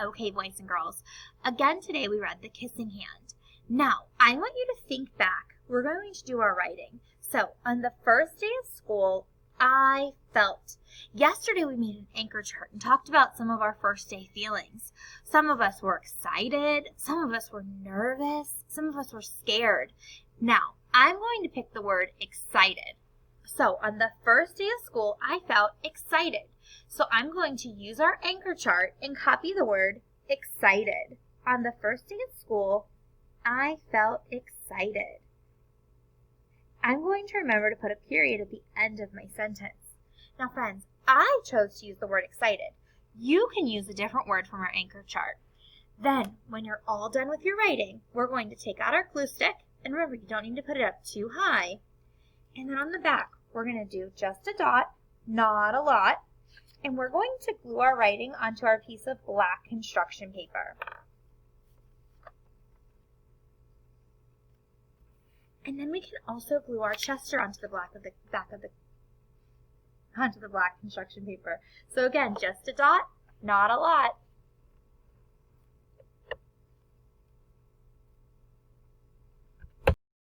Okay, boys and girls. Again, today we read The Kissing Hand. Now, I want you to think back. We're going to do our writing. So, on the first day of school, I felt. Yesterday we made an anchor chart and talked about some of our first day feelings. Some of us were excited. Some of us were nervous. Some of us were scared. Now, I'm going to pick the word excited. So, on the first day of school, I felt excited. So, I'm going to use our anchor chart and copy the word excited. On the first day of school, I felt excited. I'm going to remember to put a period at the end of my sentence. Now, friends, I chose to use the word excited. You can use a different word from our anchor chart. Then, when you're all done with your writing, we're going to take out our glue stick. And remember, you don't need to put it up too high. And then on the back, we're going to do just a dot, not a lot. And we're going to glue our writing onto our piece of black construction paper. And then we can also glue our Chester onto the black construction paper. So again, just a dot, not a lot.